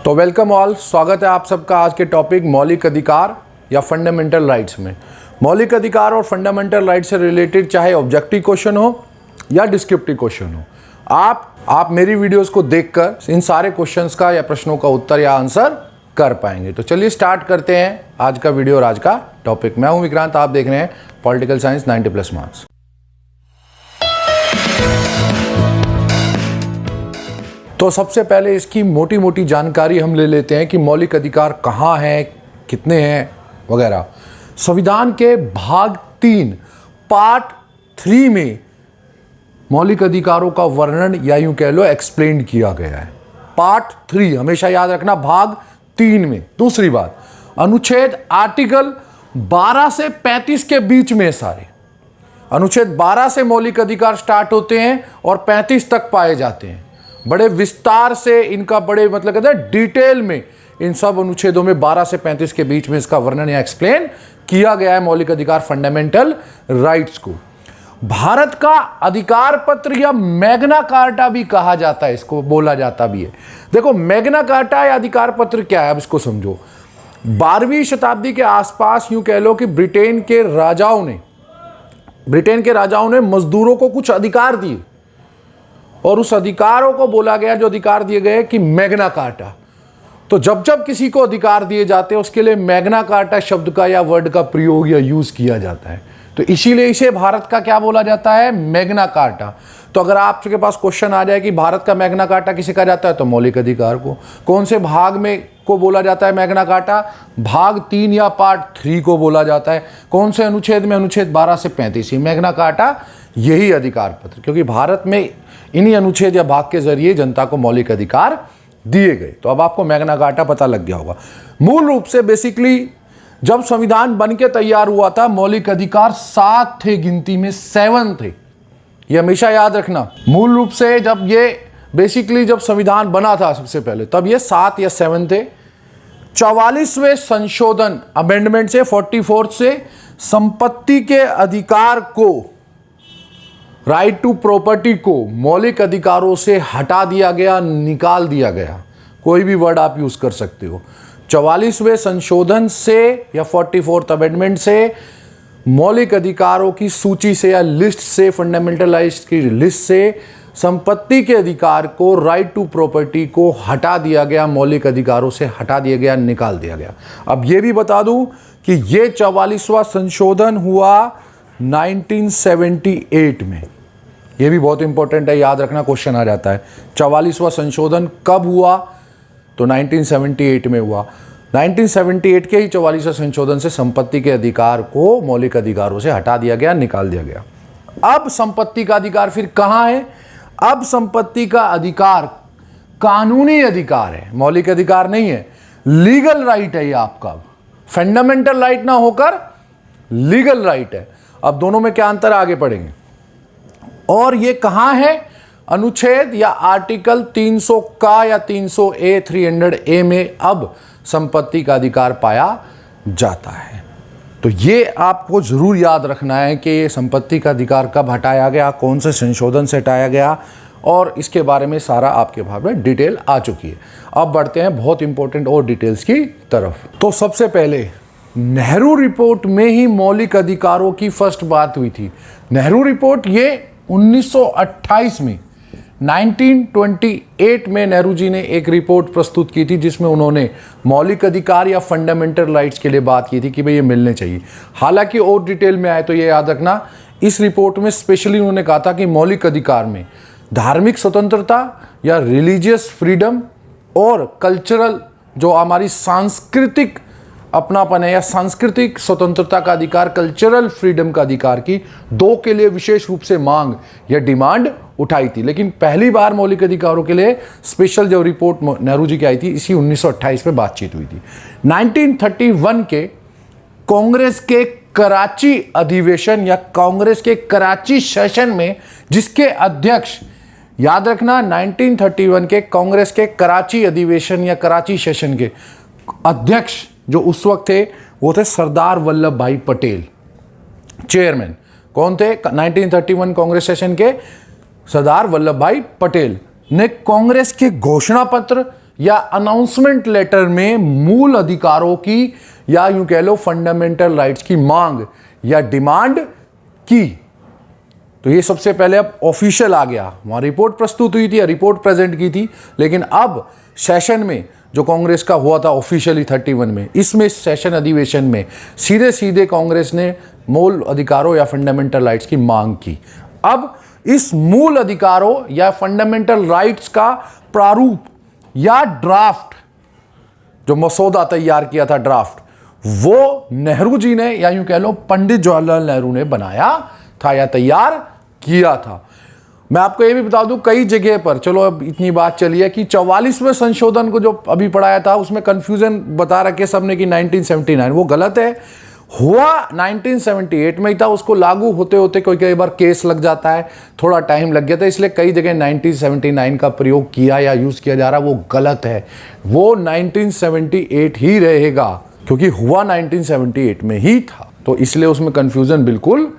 तो welcome all, स्वागत है आप सबका आज के टॉपिक मौलिक अधिकार या फंडामेंटल राइट्स में। मौलिक अधिकार और फंडामेंटल राइट्स से रिलेटेड चाहे ऑब्जेक्टिव क्वेश्चन हो या डिस्क्रिप्टिव क्वेश्चन हो, आप मेरी वीडियोस को देखकर इन सारे क्वेश्चंस का या प्रश्नों का उत्तर या आंसर कर पाएंगे। तो चलिए स्टार्ट करते हैं आज का वीडियो और आज का टॉपिक। मैं हूं विक्रांत, आप देख रहे हैं पॉलिटिकल साइंस 90+ मार्क्स। तो सबसे पहले इसकी मोटी मोटी जानकारी हम ले लेते हैं कि मौलिक अधिकार कहाँ हैं, कितने हैं वगैरह। संविधान के भाग 3 पार्ट 3 में मौलिक अधिकारों का वर्णन या यूं कह लो एक्सप्लेन किया गया है। पार्ट 3 हमेशा याद रखना, भाग 3 में। दूसरी बात, अनुच्छेद आर्टिकल 12 से 35 के बीच में सारे अनुच्छेद 12 से मौलिक अधिकार स्टार्ट होते हैं और 35 तक पाए जाते हैं। बड़े विस्तार से इनका बड़े मतलब कहते हैं डिटेल में इन सब अनुच्छेदों में 12 से 35 के बीच में इसका वर्णन या एक्सप्लेन किया गया है मौलिक अधिकार फंडामेंटल राइट्स को। भारत का अधिकार पत्र या मैग्ना कार्टा भी कहा जाता है, इसको बोला जाता भी है। देखो देखो कार्टा या अधिकार पत्र क्या है, अब इसको समझो। 12वीं शताब्दी के आसपास यूं कह लो कि ब्रिटेन के राजाओं ने मजदूरों को कुछ अधिकार दिए और उस अधिकारों को बोला गया, जो अधिकार दिए गए कि मैग्ना कार्टा। तो जब जब किसी को अधिकार दिए जाते हैं उसके लिए मैग्ना कार्टा शब्द का या वर्ड का प्रयोग या यूज किया जाता है। तो इसीलिए इसे भारत का क्या बोला जाता है, मैग्ना कार्टा। तो अगर आपके पास क्वेश्चन आ जाए कि भारत का मैग्ना कार्टा किसे कहा जाता है, तो मौलिक अधिकार को। कौन से भाग में को बोला जाता है मैग्ना कार्टा? भाग 3 या पार्ट 3 को बोला जाता है। कौन से अनुच्छेद में? अनुच्छेद 12 से 35 ही मैग्ना कार्टा यही अधिकार पत्र, क्योंकि भारत में इन्हीं अनुच्छेद या भाग के जरिए जनता को मौलिक अधिकार दिए गए। तो अब आपको मैग्ना कार्टा पता लग गया होगा। मूल रूप से बेसिकली जब संविधान बन के तैयार हुआ था, मौलिक अधिकार 7 थे, गिनती में 7 थे। ये हमेशा याद रखना। मूल रूप से जब संविधान बना था सबसे पहले, तब ये 7 या 7 थे। 44वें संशोधन अमेंडमेंट से 44 से संपत्ति के अधिकार को, राइट टू प्रॉपर्टी को मौलिक अधिकारों से हटा दिया गया, निकाल दिया गया। कोई भी वर्ड आप यूज कर सकते हो। 44वें संशोधन से या 44th अमेंडमेंट से मौलिक अधिकारों की सूची से या लिस्ट से, फंडामेंटल राइट्स की लिस्ट से संपत्ति के अधिकार को, राइट टू प्रॉपर्टी को हटा दिया गया, मौलिक अधिकारों से हटा दिया गया, निकाल दिया गया। अब यह भी बता दूं कि यह 44वां संशोधन हुआ 1978 में। यह भी बहुत इंपॉर्टेंट है, याद रखना, क्वेश्चन आ जाता है। 44वां संशोधन कब हुआ? तो 1978 में हुआ। 1978 के ही 44वें संशोधन से संपत्ति के अधिकार को मौलिक अधिकारों से हटा दिया गया, निकाल दिया गया। अब संपत्ति का अधिकार फिर कहां है? अब संपत्ति का अधिकार कानूनी अधिकार है, मौलिक अधिकार नहीं है। लीगल राइट है ये आपका, फंडामेंटल राइट ना होकर लीगल राइट है। अब दोनों में क्या अंतर, आगे पढ़ेंगे। और ये कहां है? अनुच्छेद या आर्टिकल 300 का या 300A 300A में अब संपत्ति का अधिकार पाया जाता है। तो ये आपको जरूर याद रखना है कि ये संपत्ति का अधिकार कब हटाया गया, कौन से संशोधन से हटाया गया, और इसके बारे में सारा आपके भाग में डिटेल आ चुकी है। अब बढ़ते हैं बहुत इंपॉर्टेंट और डिटेल्स की तरफ। तो सबसे पहले नेहरू रिपोर्ट में ही मौलिक अधिकारों की फर्स्ट बात हुई थी। नेहरू रिपोर्ट ये 1928 में 1928 में नेहरू जी ने एक रिपोर्ट प्रस्तुत की थी, जिसमें उन्होंने मौलिक अधिकार या फंडामेंटल राइट्स के लिए बात की थी कि भाई ये मिलने चाहिए। हालांकि और डिटेल में आए तो ये याद रखना, इस रिपोर्ट में स्पेशली उन्होंने कहा था कि मौलिक अधिकार में धार्मिक स्वतंत्रता या रिलीजियस फ्रीडम और कल्चरल, जो हमारी सांस्कृतिक अपनापन है या सांस्कृतिक स्वतंत्रता का अधिकार, कल्चरल फ्रीडम का अधिकार की दो के लिए विशेष रूप से मांग या डिमांड उठाई थी। लेकिन पहली बार मौलिक अधिकारों के लिए स्पेशल जो रिपोर्ट नेहरू जी की आई थी, इसी 1928 में बातचीत हुई थी। 1931 के कांग्रेस के कराची अधिवेशन या कांग्रेस के कराची सेशन में, जिसके अध्यक्ष, याद रखना, 1931 के कांग्रेस के कराची अधिवेशन या कराची सेशन के अध्यक्ष जो उस वक्त थे, वो थे सरदार वल्लभ भाई पटेल। चेयरमैन कौन थे? 1931 कांग्रेस सेशन के सरदार वल्लभ भाई पटेल ने कांग्रेस के घोषणा पत्र या अनाउंसमेंट लेटर में मूल अधिकारों की या यूं कह लो फंडामेंटल राइट्स की मांग या डिमांड की। तो ये सबसे पहले अब ऑफिशियल आ गया, वहां रिपोर्ट प्रस्तुत हुई थी, रिपोर्ट प्रेजेंट की थी, लेकिन अब सेशन में जो कांग्रेस का हुआ था ऑफिशियली 31 में, इसमें सेशन अधिवेशन में सीधे सीधे कांग्रेस ने मूल अधिकारों या फंडामेंटल राइट्स की मांग की। अब इस मूल अधिकारों या फंडामेंटल राइट्स का प्रारूप या ड्राफ्ट, जो मसौदा तैयार किया था ड्राफ्ट, वो नेहरू जी ने या यूं कह लो पंडित जवाहरलाल नेहरू ने बनाया था या तैयार किया था। मैं आपको ये भी बता दूं कई जगह पर, चलो अब इतनी बात चली है कि 44वें संशोधन को जो अभी पढ़ाया था उसमें कंफ्यूजन बता रखे सबने कि 1979, वो गलत है। हुआ 1978 में ही था, उसको लागू होते होते कोई कई बार केस लग जाता है, थोड़ा टाइम लग गया था, इसलिए कई जगह 1979 का प्रयोग किया या यूज किया जा रहा, वो गलत है। वो 1978 ही रहेगा क्योंकि हुआ 1978 में ही था, तो इसलिए उसमें कंफ्यूजन बिल्कुल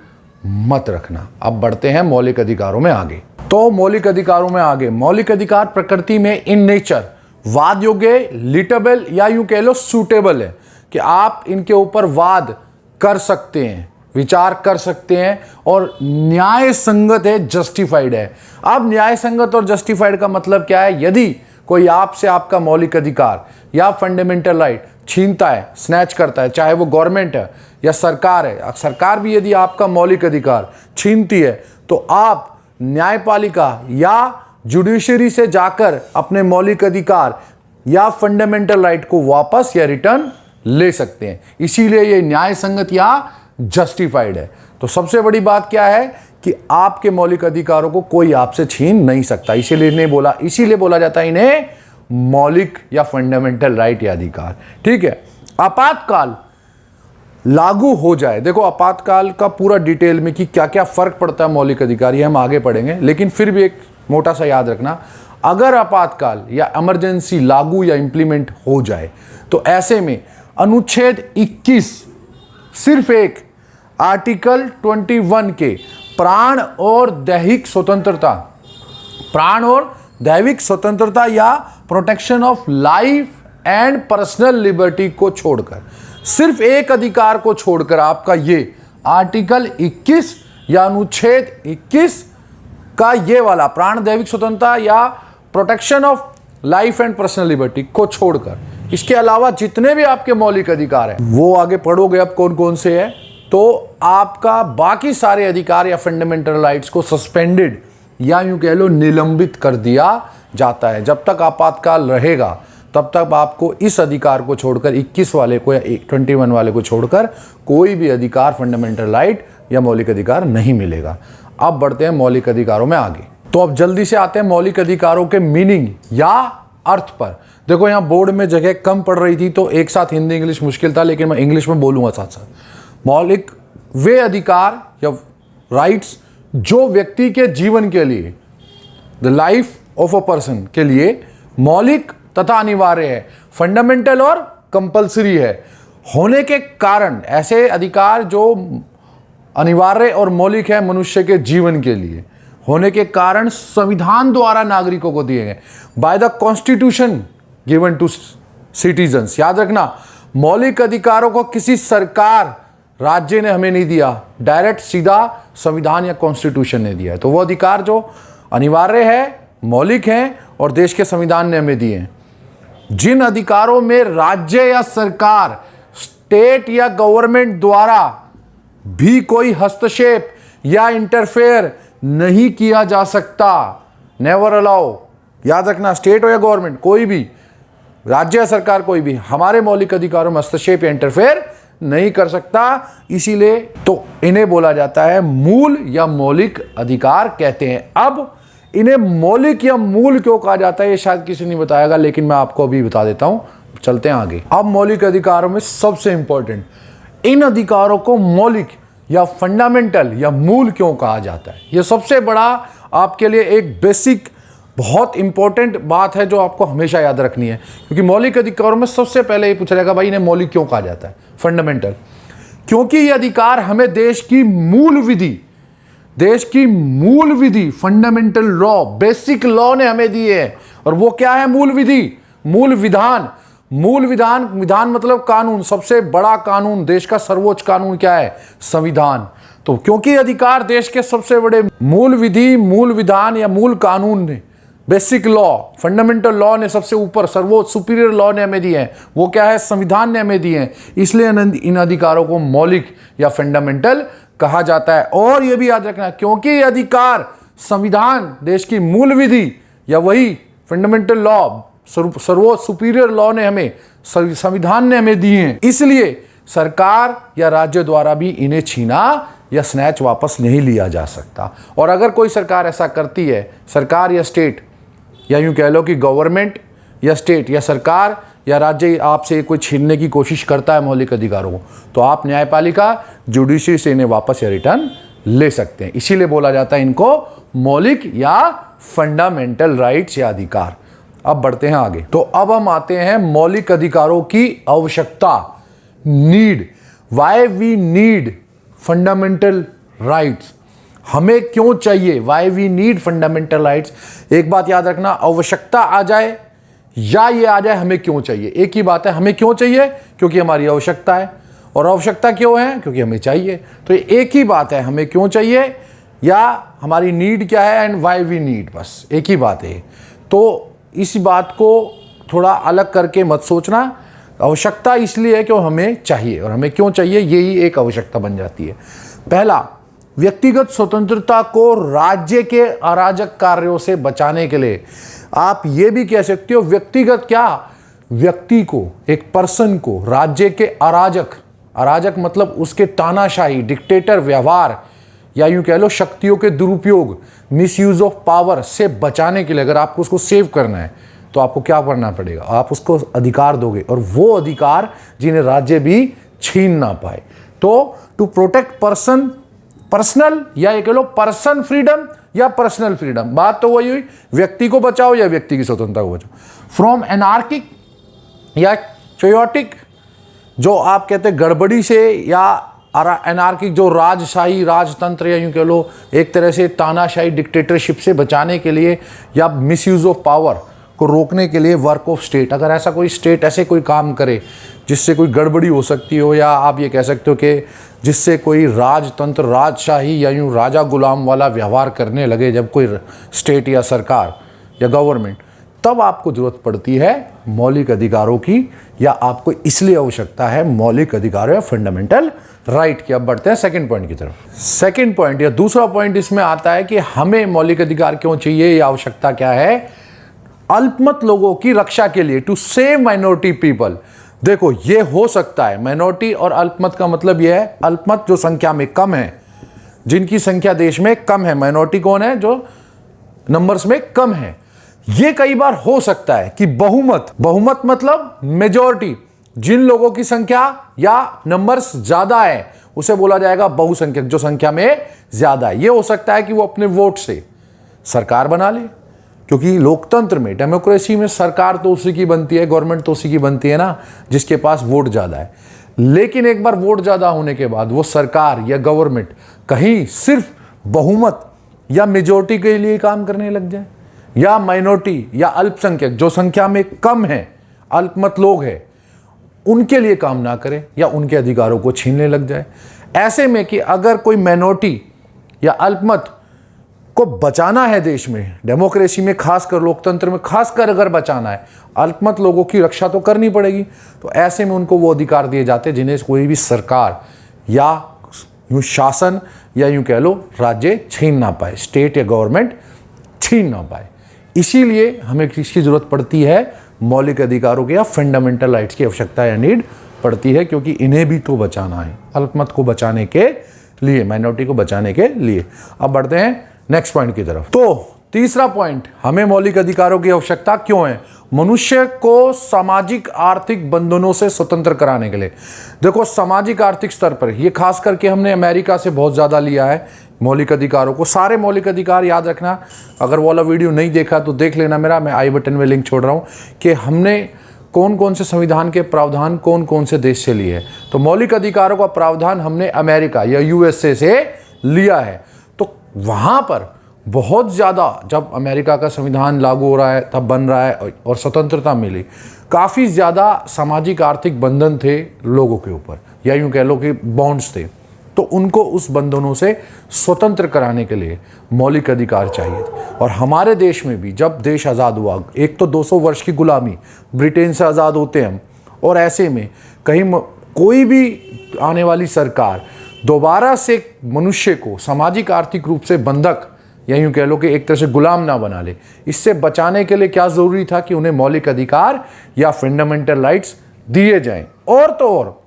मत रखना। अब बढ़ते हैं मौलिक अधिकारों में आगे। तो मौलिक अधिकारों में आगे, मौलिक अधिकार प्रकृति में इन नेचर वाद योग्य, लिटेबल या यूं कह लो सूटेबल है कि आप इनके ऊपर वाद कर सकते हैं, विचार कर सकते हैं और न्याय संगत है, जस्टिफाइड है। अब न्याय संगत और जस्टिफाइड का मतलब क्या है? यदि कोई आपसे आपका मौलिक अधिकार या फंडामेंटल राइट छीनता है, स्नैच करता है, चाहे वो गवर्नमेंट है या सरकार है, सरकार भी यदि आपका मौलिक अधिकार छीनती है तो आप न्यायपालिका या जुडिशरी से जाकर अपने मौलिक अधिकार या फंडामेंटल राइट को वापस या रिटर्न ले सकते हैं। इसीलिए ये न्याय संगत या जस्टिफाइड है। तो सबसे बड़ी बात क्या है कि आपके मौलिक अधिकारों को कोई आपसे छीन नहीं सकता, इसीलिए बोला जाता है इन्हें मौलिक या फंडामेंटल राइट या अधिकार। ठीक है। आपातकाल लागू हो जाए, देखो आपातकाल का पूरा डिटेल में कि क्या क्या फर्क पड़ता है मौलिक अधिकार, ये हम आगे पढ़ेंगे, लेकिन फिर भी एक मोटा सा याद रखना, अगर आपातकाल या इमरजेंसी लागू या इंप्लीमेंट हो जाए तो ऐसे में अनुच्छेद 21 सिर्फ एक आर्टिकल 21 के प्राण और दैहिक स्वतंत्रता या protection of life and personal liberty को छोड़कर, सिर्फ एक अधिकार को छोड़कर आपका ये आर्टिकल 21 या अनुच्छेद 21 का ये वाला प्राण दैविक स्वतंत्रता या protection of life and personal liberty को छोड़कर, इसके अलावा जितने भी आपके मौलिक अधिकार हैं वो आगे पढ़ोगे अब कौन कौन से हैं, तो आपका बाकी सारे अधिकार या फंडामेंटल राइट्स को सस्पेंडेड या यूं कह लो निलंबित कर दिया जाता है। जब तक आपातकाल रहेगा तब तक आपको इस अधिकार को छोड़कर 21 वाले को या 21 वाले को छोड़कर कोई भी अधिकार, फंडामेंटल राइट या मौलिक अधिकार नहीं मिलेगा। अब बढ़ते हैं मौलिक अधिकारों में आगे। तो अब जल्दी से आते हैं मौलिक अधिकारों के मीनिंग या अर्थ पर। देखो यहाँ बोर्ड में जगह कम पड़ रही थी तो एक साथ हिंदी इंग्लिश मुश्किल था, लेकिन मैं इंग्लिश में बोलूँगा साथ साथ। मौलिक वे अधिकार या राइट्स जो व्यक्ति के जीवन के लिए, the life of a person के लिए मौलिक तथा अनिवार्य है, फंडामेंटल और कंपल्सरी है होने के कारण, ऐसे अधिकार जो अनिवार्य और मौलिक है मनुष्य के जीवन के लिए होने के कारण संविधान द्वारा नागरिकों को दिए गए, by the constitution given to citizens. याद रखना, मौलिक अधिकारों को किसी सरकार, राज्य ने हमें नहीं दिया, डायरेक्ट सीधा संविधान या कॉन्स्टिट्यूशन ने दिया है। तो वो अधिकार जो अनिवार्य है, मौलिक हैं और देश के संविधान ने हमें दिए हैं। जिन अधिकारों में राज्य या सरकार, स्टेट या गवर्नमेंट द्वारा भी कोई हस्तक्षेप या इंटरफेयर नहीं किया जा सकता, नेवर अलाउ। याद रखना, स्टेट हो या गवर्नमेंट, कोई भी राज्य या सरकार कोई भी हमारे मौलिक अधिकारों में हस्तक्षेप या इंटरफेयर नहीं कर सकता, इसीलिए तो इन्हें बोला जाता है मूल या मौलिक अधिकार कहते हैं। अब इन्हें मौलिक या मूल क्यों कहा जाता है ये शायद किसी ने बताएगा, लेकिन मैं आपको अभी बता देता हूं। चलते हैं आगे। अब मौलिक अधिकारों में सबसे इंपॉर्टेंट, इन अधिकारों को मौलिक या फंडामेंटल या मूल क्यों कहा जाता है, यह सबसे बड़ा आपके लिए एक बेसिक बहुत इंपॉर्टेंट बात है जो आपको हमेशा याद रखनी है। क्योंकि मौलिक अधिकारों में सबसे पहले ये पूछा जाएगा भाई इन्हें मौलिक क्यों कहा जाता है, फंडामेंटल, क्योंकि ये अधिकार हमें देश की मूल विधि फंडामेंटल लॉ, बेसिक लॉ ने हमें दिए हैं। और वो क्या है मूल विधि? मूल विधान, मूल विधान, विधान मतलब कानून, सबसे बड़ा कानून, देश का सर्वोच्च कानून क्या है? संविधान। तो क्योंकि अधिकार देश के सबसे बड़े मूल विधि, मूल विधान या मूल कानून ने, बेसिक लॉ, फंडामेंटल लॉ ने सबसे ऊपर, सर्वोच्च सुपीरियर लॉ ने हमें दिए हैं, वो क्या है? संविधान ने हमें दिए हैं। इसलिए इन अधिकारों को मौलिक या फंडामेंटल कहा जाता है। और यह भी याद रखना, क्योंकि ये अधिकार संविधान, देश की मूल विधि या वही फंडामेंटल लॉ, सर्वोच्च सुपीरियर लॉ ने हमें, संविधान ने हमें दिए हैं, इसलिए सरकार या राज्य द्वारा भी इन्हें छीना या स्नैच वापस नहीं लिया जा सकता। और अगर कोई सरकार ऐसा करती है, सरकार या स्टेट, या यूं कह लो कि गवर्नमेंट या स्टेट या सरकार या राज्य आपसे कोई छीनने की कोशिश करता है मौलिक अधिकारों को, तो आप न्यायपालिका, जुडिशरी से इन्हें वापस या रिटर्न ले सकते हैं। इसीलिए बोला जाता है इनको मौलिक या फंडामेंटल राइट्स या अधिकार। अब बढ़ते हैं आगे। तो अब हम आते हैं मौलिक अधिकारों की आवश्यकता, need, why we need fundamental rights. हमें क्यों चाहिए, why we need fundamental rights. एक बात याद रखना, आवश्यकता आ जाए या ये आ जाए, हमें क्यों चाहिए, एक ही बात है। हमें क्यों चाहिए? क्योंकि हमारी आवश्यकता है। और आवश्यकता क्यों है? क्योंकि हमें चाहिए। तो ये एक ही बात है, हमें क्यों चाहिए या हमारी नीड क्या है, एंड वाई वी नीड, बस एक ही बात है। तो इस बात को थोड़ा अलग करके मत सोचना। आवश्यकता इसलिए है क्यों हमें चाहिए, और हमें क्यों चाहिए, यही एक आवश्यकता बन जाती है। पहला, व्यक्तिगत स्वतंत्रता को राज्य के अराजक कार्यों से बचाने के लिए। आप ये भी कह सकते हो व्यक्तिगत क्या, व्यक्ति को, एक पर्सन को राज्य के अराजक, अराजक मतलब उसके तानाशाही, डिक्टेटर व्यवहार या यूं कह लो शक्तियों के दुरुपयोग, मिसयूज ऑफ पावर से बचाने के लिए, अगर आपको उसको सेव करना है तो आपको क्या करना पड़ेगा, आप उसको अधिकार दोगे, और वो अधिकार जिन्हें राज्य भी छीन ना पाए। तो टू प्रोटेक्ट पर्सन, पर्सनल या ये कह लो पर्सन फ्रीडम या पर्सनल फ्रीडम, बात तो वही हुई, व्यक्ति को बचाओ या व्यक्ति की स्वतंत्रता को बचाओ। फ्रॉम एनार्किक या चयोटिक, जो आप कहते हैं गड़बड़ी से, या एनार्किक जो राजशाही, राजतंत्र या यूं कह लो एक तरह से तानाशाही डिक्टेटरशिप से बचाने के लिए, या मिसयूज ऑफ पावर को रोकने के लिए वर्क ऑफ स्टेट। अगर ऐसा कोई स्टेट ऐसे कोई काम करे जिससे कोई गड़बड़ी हो सकती हो, या आप ये कह सकते हो कि जिससे कोई राजतंत्र, राजशाही या यूं राजा गुलाम वाला व्यवहार करने लगे जब कोई स्टेट या सरकार या गवर्नमेंट, तब आपको जरूरत पड़ती है मौलिक अधिकारों की, या आपको इसलिए आवश्यकता है मौलिक अधिकारों या फंडामेंटल राइट की। अब बढ़ते हैं सेकंड पॉइंट की तरफ। सेकंड पॉइंट या दूसरा पॉइंट इसमें आता है कि हमें मौलिक अधिकार क्यों चाहिए, या आवश्यकता क्या है? अल्पमत लोगों की रक्षा के लिए, टू सेव माइनॉरिटी पीपल। देखो, ये हो सकता है, माइनॉरिटी और अल्पमत का मतलब यह है, अल्पमत जो संख्या में कम है, जिनकी संख्या देश में कम है, माइनॉरिटी कौन है? जो नंबर्स में कम है। ये कई बार हो सकता है कि बहुमत, बहुमत मतलब मेजॉरिटी, जिन लोगों की संख्या या नंबर्स ज्यादा है उसे बोला जाएगा बहुसंख्यक, जो संख्या में ज्यादा है। ये हो सकता है कि वो अपने वोट से सरकार बना ले, क्योंकि लोकतंत्र में, डेमोक्रेसी में सरकार तो उसी की बनती है, गवर्नमेंट तो उसी की बनती है ना जिसके पास वोट ज्यादा है। लेकिन एक बार वोट ज्यादा होने के बाद वो सरकार या गवर्नमेंट कहीं सिर्फ बहुमत या मेजॉरिटी के लिए काम करने लग जाए, या माइनॉरिटी या अल्पसंख्यक जो संख्या में कम है, अल्पमत लोग हैं, उनके लिए काम ना करे या उनके अधिकारों को छीनने लग जाए। ऐसे में कि अगर कोई माइनॉरिटी या अल्पमत को बचाना है देश में, डेमोक्रेसी में खासकर, लोकतंत्र में खासकर अगर बचाना है, अल्पमत लोगों की रक्षा तो करनी पड़ेगी। तो ऐसे में उनको वो अधिकार दिए जाते हैं जिन्हें कोई भी सरकार या यूं शासन या यूं कह लो राज्य छीन ना पाए, स्टेट या गवर्नमेंट छीन ना पाए। इसीलिए हमें किसकी जरूरत पड़ती है? मौलिक अधिकारों के या फंडामेंटल राइट्स की आवश्यकता या नीड पड़ती है, क्योंकि इन्हें भी तो बचाना है, अल्पमत को बचाने के लिए, माइनॉरिटी को बचाने के लिए। अब बढ़ते हैं नेक्स्ट पॉइंट की तरफ। तो तीसरा पॉइंट, हमें मौलिक अधिकारों की आवश्यकता क्यों है? मनुष्य को सामाजिक आर्थिक बंधनों से स्वतंत्र कराने के लिए। देखो, सामाजिक आर्थिक स्तर पर ये खास करके हमने अमेरिका से बहुत ज्यादा लिया है मौलिक अधिकारों को। सारे मौलिक अधिकार याद रखना, अगर वो वाला वीडियो नहीं देखा तो देख लेना मेरा, मैं आई बटन में लिंक छोड़ रहा हूं कि हमने कौन कौन से संविधान के प्रावधान कौन कौन से देश से लिए। तो मौलिक अधिकारों का प्रावधान हमने अमेरिका या यूएसए से लिया है। तो वहां पर बहुत ज़्यादा, जब अमेरिका का संविधान लागू हो रहा है तब बन रहा है और स्वतंत्रता मिली, काफ़ी ज़्यादा सामाजिक आर्थिक बंधन थे लोगों के ऊपर, या यूँ कह लो कि बॉन्ड्स थे। तो उनको उस बंधनों से स्वतंत्र कराने के लिए मौलिक अधिकार चाहिए थे। और हमारे देश में भी जब देश आज़ाद हुआ, एक तो 200 वर्ष की गुलामी, ब्रिटेन से आज़ाद होते हम, और ऐसे में कहीं कोई भी आने वाली सरकार दोबारा से मनुष्य को सामाजिक आर्थिक रूप से बंधक, या यूँ कह लो कि एक तरह से गुलाम ना बना ले, इससे बचाने के लिए क्या ज़रूरी था कि उन्हें मौलिक अधिकार या फंडामेंटल राइट्स दिए जाएं। और तो और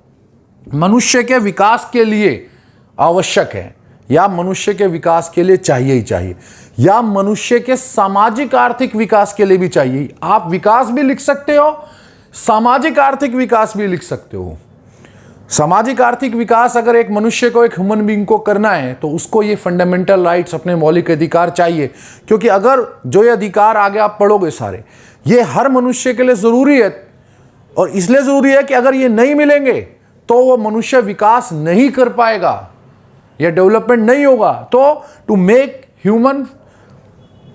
मनुष्य के विकास के लिए आवश्यक है, या मनुष्य के विकास के लिए चाहिए ही चाहिए, या मनुष्य के सामाजिक आर्थिक विकास के लिए भी चाहिए। आप विकास भी लिख सकते हो, सामाजिक आर्थिक विकास भी लिख सकते हो। सामाजिक आर्थिक विकास अगर एक मनुष्य को, एक ह्यूमन बीइंग को करना है, तो उसको ये फंडामेंटल राइट्स, अपने मौलिक अधिकार चाहिए। क्योंकि अगर जो ये अधिकार आगे आप पढ़ोगे सारे, ये हर मनुष्य के लिए ज़रूरी है, और इसलिए ज़रूरी है कि अगर ये नहीं मिलेंगे तो वो मनुष्य विकास नहीं कर पाएगा या डेवलपमेंट नहीं होगा। तो to make human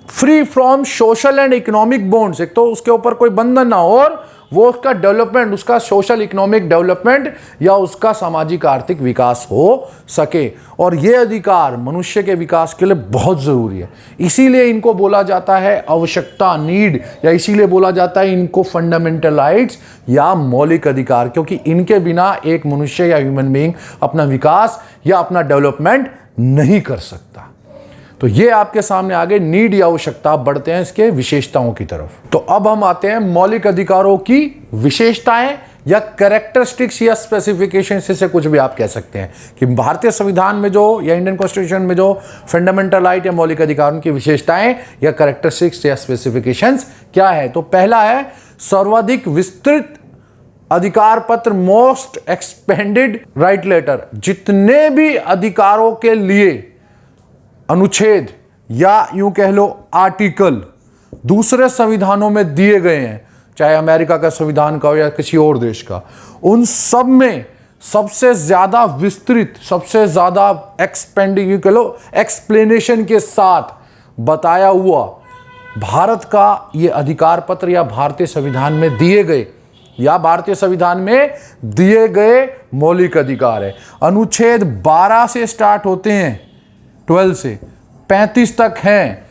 free from social and economic bonds, एक तो उसके ऊपर कोई बंधन ना हो, और वो उसका डेवलपमेंट, उसका सोशल इकोनॉमिक डेवलपमेंट या उसका सामाजिक आर्थिक विकास हो सके। और ये अधिकार मनुष्य के विकास के लिए बहुत ज़रूरी है। इसीलिए इनको बोला जाता है आवश्यकता, नीड, या इसीलिए बोला जाता है इनको फंडामेंटल राइट्स या मौलिक अधिकार, क्योंकि इनके बिना एक मनुष्य या ह्यूमन बीइंग अपना विकास या अपना डेवलपमेंट नहीं कर सकता। तो ये आपके सामने आगे नीड या आवश्यकता, बढ़ते हैं इसके विशेषताओं की तरफ। तो अब हम आते हैं मौलिक अधिकारों की विशेषताएं या कैरेक्टरिस्टिक्स या स्पेसिफिकेशन, से कुछ भी आप कह सकते हैं कि भारतीय संविधान में जो, या इंडियन कॉन्स्टिट्यूशन में जो फंडामेंटल राइट या मौलिक अधिकारों की विशेषताएं या कैरेक्टरिस्टिक्स या स्पेसिफिकेशंस क्या है। तो पहला है सर्वाधिक विस्तृत अधिकार पत्र, मोस्ट एक्सपेंडेड राइट लेटर। जितने भी अधिकारों के लिए अनुच्छेद या यूं कह लो आर्टिकल दूसरे संविधानों में दिए गए हैं, चाहे अमेरिका का संविधान का हो या किसी और देश का, उन सब में सबसे ज्यादा विस्तृत, सबसे ज्यादा एक्सपेंडिंग, यूं कह लो एक्सप्लेनेशन के साथ बताया हुआ भारत का ये अधिकार पत्र या भारतीय संविधान में दिए गए, या भारतीय संविधान में दिए गए मौलिक अधिकार है। अनुच्छेद 12 से स्टार्ट होते हैं, 12 से 35 तक हैं।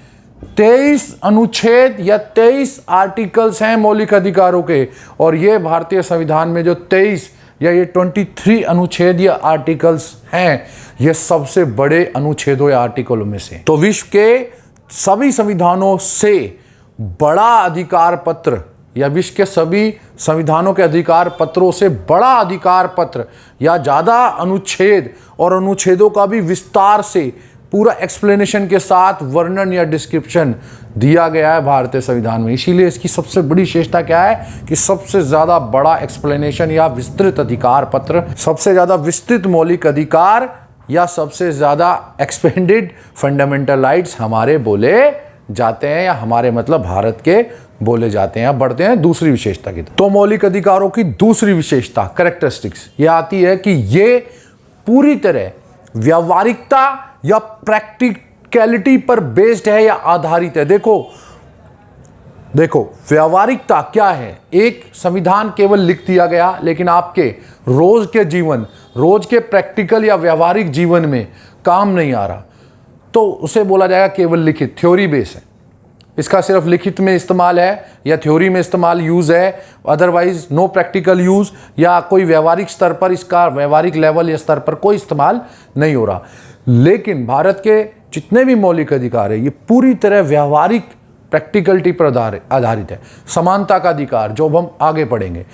23 अनुच्छेद या 23 आर्टिकल्स हैं मौलिक अधिकारों के, और ये भारतीय संविधान में जो 23 या ये 23 अनुच्छेद या आर्टिकल्स हैं, ये सबसे बड़े अनुच्छेदों या आर्टिकलों में से। तो विश्व के सभी संविधानों से बड़ा अधिकार पत्र, या विश्व के सभी संविधानों के अधिकार पत्रों से बड़ा अधिकार पत्र, या ज़्यादा अनुच्छेद और अनुच्छेदों का भी विस्तार से पूरा एक्सप्लेनेशन के साथ वर्णन या डिस्क्रिप्शन दिया गया है भारतीय संविधान में। इसीलिए इसकी सबसे बड़ी विशेषता क्या है कि सबसे ज़्यादा बड़ा एक्सप्लेनेशन या विस्तृत अधिकार पत्र, सबसे ज़्यादा विस्तृत मौलिक अधिकार या सबसे ज़्यादा एक्सपेंडेड फंडामेंटल राइट्स हमारे बोले जाते हैं, या हमारे मतलब भारत के बोले जाते हैं। अब बढ़ते हैं दूसरी विशेषता की। तो मौलिक अधिकारों की दूसरी विशेषता कैरेक्टरिस्टिक्स ये आती है कि ये पूरी तरह व्यावहारिकता या प्रैक्टिकलिटी पर बेस्ड है या आधारित है। देखो व्यावहारिकता क्या है। एक संविधान केवल लिख दिया गया, लेकिन आपके रोज के जीवन, रोज के प्रैक्टिकल या व्यावहारिक जीवन में काम नहीं आ रहा, तो उसे बोला जाएगा केवल लिखित, थ्योरी बेस है। इसका सिर्फ लिखित में इस्तेमाल है या थ्योरी में इस्तेमाल यूज़ है, अदरवाइज नो प्रैक्टिकल यूज़, या कोई व्यवहारिक स्तर पर इसका व्यवहारिक लेवल या स्तर पर कोई इस्तेमाल नहीं हो रहा। लेकिन भारत के जितने भी मौलिक अधिकार है ये पूरी तरह व्यवहारिक प्रैक्टिकलिटी पर आधारित है। समानता का अधिकार जो अब हम आगे पढ़ेंगे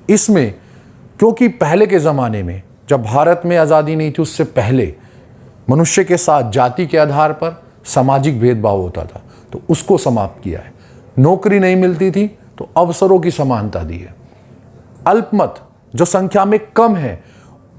इसमें, क्योंकि पहले के ज़माने में जब भारत में आज़ादी नहीं थी उससे पहले मनुष्य के साथ जाति के आधार पर सामाजिक भेदभाव होता था, तो उसको समाप्त किया है। नौकरी नहीं मिलती थी तो अवसरों की समानता दी है। अल्पमत जो संख्या में कम है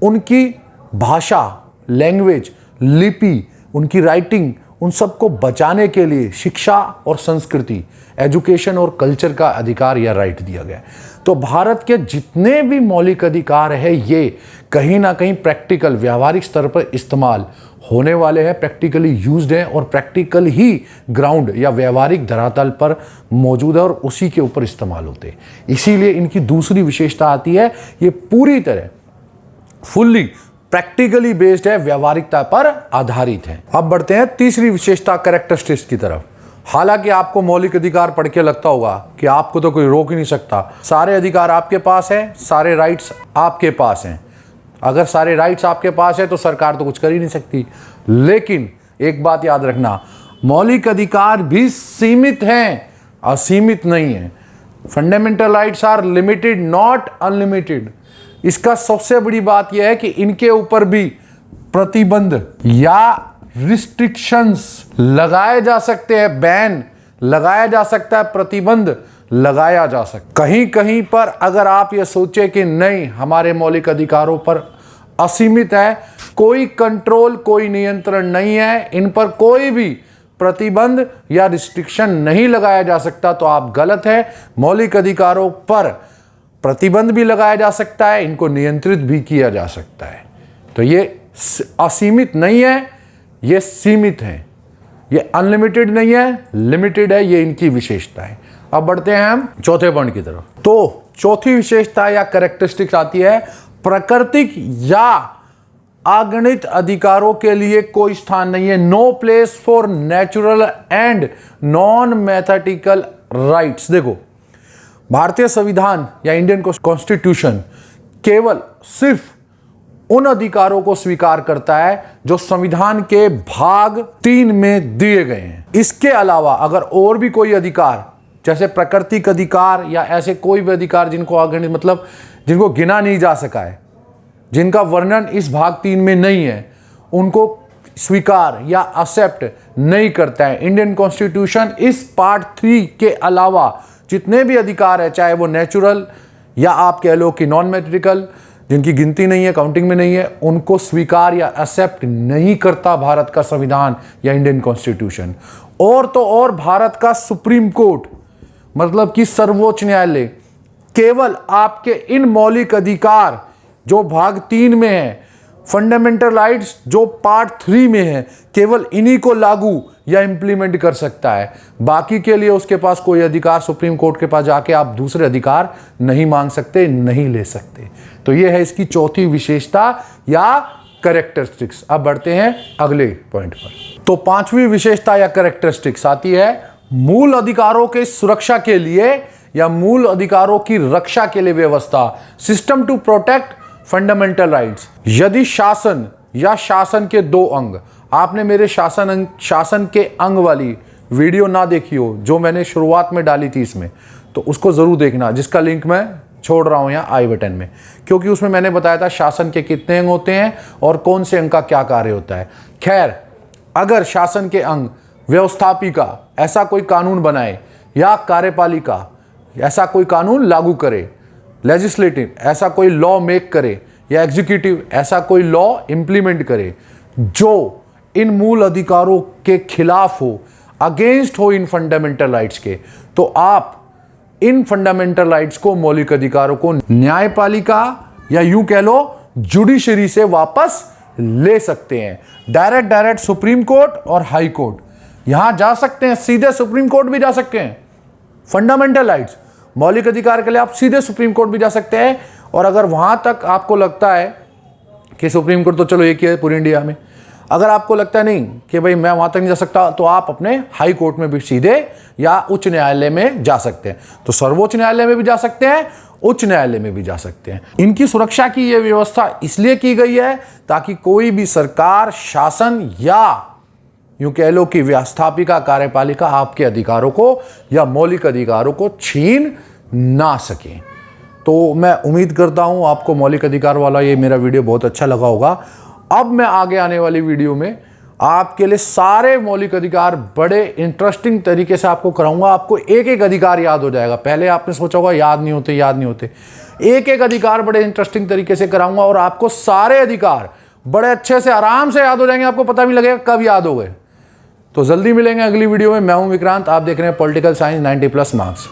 उनकी भाषा, लैंग्वेज, लिपि, उनकी राइटिंग, उन सबको बचाने के लिए शिक्षा और संस्कृति, एजुकेशन और कल्चर का अधिकार या राइट दिया गया। तो भारत के जितने भी मौलिक अधिकार है ये कहीं ना कहीं प्रैक्टिकल, व्यावहारिक स्तर पर इस्तेमाल होने वाले हैं, प्रैक्टिकली यूज्ड हैं और प्रैक्टिकल ही ग्राउंड या व्यवहारिक धरातल पर मौजूद है और उसी के ऊपर इस्तेमाल होते हैं। इसीलिए इनकी दूसरी विशेषता आती है, ये पूरी तरह फुल्ली प्रैक्टिकली बेस्ड है, व्यवहारिकता पर आधारित है। अब बढ़ते हैं तीसरी विशेषता कैरेक्टरिस्टिक्स की तरफ। हालांकि आपको मौलिक अधिकार पढ़ के लगता होगा कि आपको तो कोई रोक ही नहीं सकता, सारे अधिकार आपके पास है, सारे राइट्स आपके पास हैं। अगर सारे राइट्स आपके पास है तो सरकार तो कुछ कर ही नहीं सकती। लेकिन एक बात याद रखना, मौलिक अधिकार भी सीमित हैं, असीमित नहीं है। Fundamental rights are limited not unlimited. इसका सबसे बड़ी बात यह है कि इनके ऊपर भी प्रतिबंध या रिस्ट्रिक्शंस लगाए जा सकते हैं, बैन लगाया जा सकता है, प्रतिबंध लगाया जा सकता है। कहीं कहीं पर अगर आप ये सोचे कि नहीं, हमारे मौलिक अधिकारों पर असीमित है, कोई कंट्रोल, कोई नियंत्रण नहीं है, इन पर कोई भी प्रतिबंध या रिस्ट्रिक्शन नहीं लगाया जा सकता, तो आप गलत है। मौलिक अधिकारों पर प्रतिबंध भी लगाया जा सकता है, इनको नियंत्रित भी किया जा सकता है। तो ये असीमित नहीं है, ये सीमित है। ये अनलिमिटेड नहीं है, लिमिटेड है। ये इनकी विशेषता है। अब बढ़ते हैं हम चौथे पॉइंट की तरफ। तो चौथी विशेषता या कैरेक्टरिस्टिक्स आती है, प्राकृतिक या अगणित अधिकारों के लिए कोई स्थान नहीं है। No place for natural and non mathematical rights. देखो, भारतीय संविधान या इंडियन कॉन्स्टिट्यूशन केवल सिर्फ उन अधिकारों को स्वीकार करता है जो संविधान के भाग 3 में दिए गए हैं। इसके अलावा अगर और भी कोई अधिकार, जैसे प्राकृतिक अधिकार या ऐसे कोई भी अधिकार जिनको अगणित मतलब जिनको गिना नहीं जा सका है, जिनका वर्णन इस भाग 3 में नहीं है, उनको स्वीकार या एक्सेप्ट नहीं करता है। इंडियन कॉन्स्टिट्यूशन इस पार्ट 3 के अलावा जितने भी अधिकार है, चाहे वो नेचुरल या आप कह लो कि नॉन मैथेटिकल, जिनकी गिनती नहीं है, काउंटिंग में नहीं है, उनको स्वीकार या एक्सेप्ट नहीं करता भारत का संविधान या इंडियन कॉन्स्टिट्यूशन। और तो और भारत का सुप्रीम कोर्ट मतलब कि सर्वोच्च न्यायालय केवल आपके इन मौलिक अधिकार जो भाग 3 में है, फंडामेंटल राइट्स जो पार्ट 3 में है, केवल इन्हीं को लागू या इंप्लीमेंट कर सकता है। बाकी के लिए उसके पास कोई अधिकार, सुप्रीम कोर्ट के पास जाके आप दूसरे अधिकार नहीं मांग सकते, नहीं ले सकते। तो यह है इसकी चौथी विशेषता या कैरेक्टरिस्टिक्स। अब बढ़ते हैं अगले पॉइंट पर। तो पांचवी विशेषता या कैरेक्टरिस्टिक्स आती है, मूल अधिकारों के सुरक्षा के लिए या मूल अधिकारों की रक्षा के लिए व्यवस्था, system to protect fundamental rights. यदि शासन या शासन के 2 अंग, आपने मेरे शासन के अंग वाली वीडियो ना देखी हो जो मैंने शुरुआत में डाली थी इसमें, तो उसको जरूर देखना, जिसका लिंक मैं छोड़ रहा हूं यहाँ आई बटन में, क्योंकि उसमें मैंने बताया था शासन के कितने अंग होते हैं और कौन से अंग का क्या कार्य होता है। खैर, अगर शासन के अंग व्यवस्थापिका ऐसा कोई कानून बनाए या कार्यपालिका ऐसा कोई कानून लागू करे, लेजिस्लेटिव ऐसा कोई लॉ मेक करे या एग्जीक्यूटिव ऐसा कोई लॉ इंप्लीमेंट करे जो इन मूल अधिकारों के खिलाफ हो, अगेंस्ट हो इन फंडामेंटल राइट्स के, तो आप इन फंडामेंटल राइट्स को, मौलिक अधिकारों को न्यायपालिका या यूं कह लो जुडिशरी से वापस ले सकते हैं। डायरेक्ट सुप्रीम कोर्ट और हाई कोर्ट यहां जा सकते हैं, सीधे सुप्रीम कोर्ट भी जा सकते हैं। फंडामेंटल राइट्स, मौलिक अधिकार के लिए आप सीधे सुप्रीम कोर्ट भी जा सकते हैं। और अगर वहां तक आपको लगता है कि सुप्रीम कोर्ट तो चलो एक ही है पूरी इंडिया में, अगर आपको लगता है नहीं कि भाई मैं वहां तक नहीं जा सकता, तो आप अपने हाई कोर्ट में भी सीधे या उच्च न्यायालय में जा सकते हैं। तो सर्वोच्च न्यायालय में भी जा सकते हैं, उच्च न्यायालय में भी जा सकते हैं। इनकी सुरक्षा की यह व्यवस्था इसलिए की गई है ताकि कोई भी सरकार, शासन या यूं कह लो कि व्यवस्थापिका, कार्यपालिका आपके अधिकारों को या मौलिक अधिकारों को छीन ना सके। तो मैं उम्मीद करता हूं आपको मौलिक अधिकार वाला ये मेरा वीडियो बहुत अच्छा लगा होगा। अब मैं आगे आने वाली वीडियो में आपके लिए सारे मौलिक अधिकार बड़े इंटरेस्टिंग तरीके से आपको कराऊंगा। आपको एक एक अधिकार याद हो जाएगा। पहले आपने सोचा होगा याद नहीं होते। एक एक अधिकार बड़े इंटरेस्टिंग तरीके से कराऊंगा और आपको सारे अधिकार बड़े अच्छे से आराम से याद हो जाएंगे। आपको पता भी लगेगा कब याद हो गए। तो जल्दी मिलेंगे अगली वीडियो में। मैं हूं विक्रांत, आप देख रहे हैं पॉलिटिकल साइंस 90+ मार्क्स।